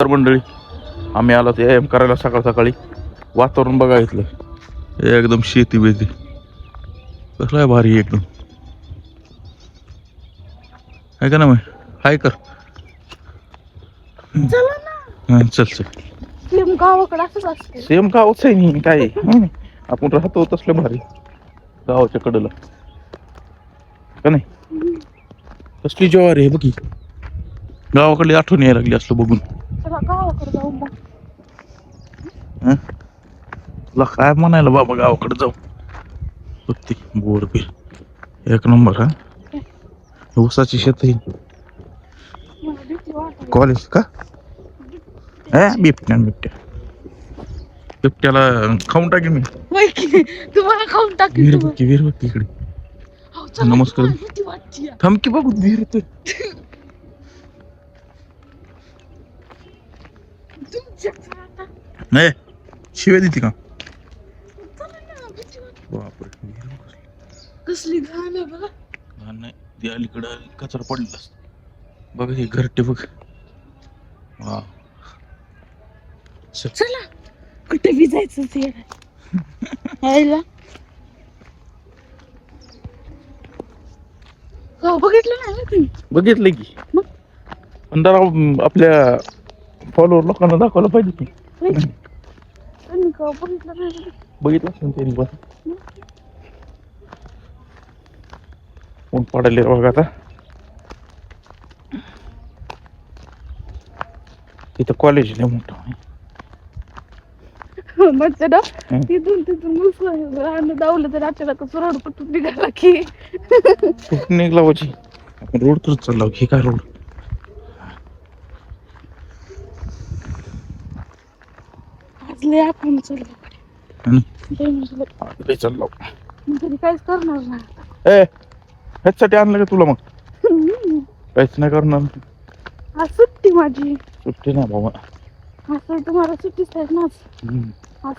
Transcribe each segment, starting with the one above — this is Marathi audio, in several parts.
तर मंडळी आम्ही आलो ते एम करायला सकाळ सकाळी. वातावरण बघा इथलं एकदम शेती बेती कसलं आहे भारी एकदम. आहे का ना मग हाय कर. हा चल चल. सेम गावाकडे असंच असते. सेम गावच आहे नाही काय आपण राहतो तसलं भारी गावाच्या कडेला का नाही. कसली ज्वारी आहे बघी. गावाकडली आठवण यायला लागली असलं बघून. गावाकडे जाऊ मग. तुला काय म्हणायला बाबा गावाकडे जाऊ. होती बोर बीर एक नंबर. हा ऊसाची शेत आहे. कॉलेज का बिबट्या बिबट्या बिबट्याला खाऊन टाकेन मी. तुम्हाला खाऊन टाकेल. विहीर बघ विहीर बघ इकडे. नमस्कार. थांब की बघू विहीर तर. नाही शिव्या देते का बापरे. कसली घाण आहे बघा. घाण नाही ते अलीकडं कचरा पडलेला असतो बघ. हे घरटे बघ. वा चला कुठे विजायचं ते यायला. हो बघितलं नाही तुम्ही. बघितलं की पण जरा आपल्या फॉलोअर लोकांना दाखवलं पाहिजे की. त्यांनी का बघितलं नाही. बघितलं असेल त्यांनी पण. ऊन पडायला बघ आता. तिथं कॉलेज लय मोठं आहे. म्हणजे ना तिथून मुसळानं धावलं तर अचानकच रोड पटून निघाला की. कुठून निघला पाहिजे आपण रोड तर चालला हे काय रोड. आज लय आपण चाललो चाललो तरी काहीच करणार नाही. ह्याच्यासाठी आणलं का तुला मग. काहीच नाही करणार. आज सुट्टी माझी. सुट्टी नाही बाबा. असं तुम्हाला सुट्टीच आहे ना आज.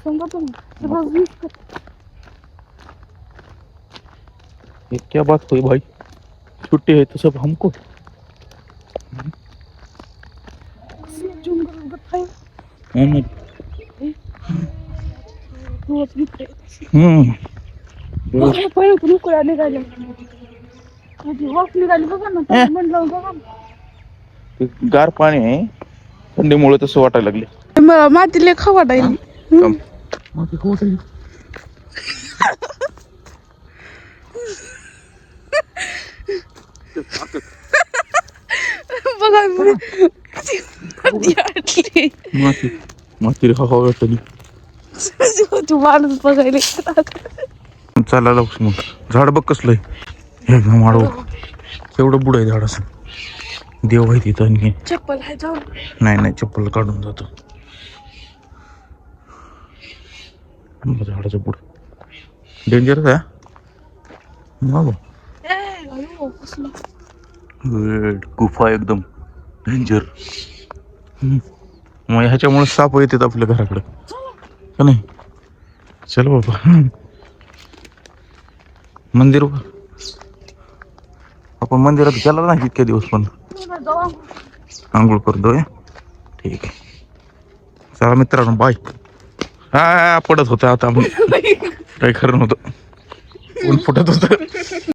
समजा तुम्ही क्या बात हुई भाई. छुट्टी है तो सब हमको. निघाले बघा ना म्हणलं बघा. गार पाणी आहे थंडीमुळे तसं वाटायला लागले. मातीला खाऊ वाटायला. बघा माती खावा वाटली. तू माणूस बघायला चालायला मग. झाड बघ कसलंय एकदम आडवं. केवढं बुड आहे झाड असं. देव आहे तिथं आणखी. चप्पल आहे जाऊन. नाही चप्पल काढून जातो. झाडाचं बुड डेंजरच आहे. गुफा एकदम डेंजर. मग ह्याच्यामुळे साप येतात आपल्या घराकडे का नाही. चल बाबा मंदिर आपण मंदिरात गेला नाही इतक्या दिवस पण आंघोळ करतोय. ठीक आहे चला मित्रांनो बाय. हा पडत होतं आता काही खरं नव्हतं. ऊन फुटत होतं.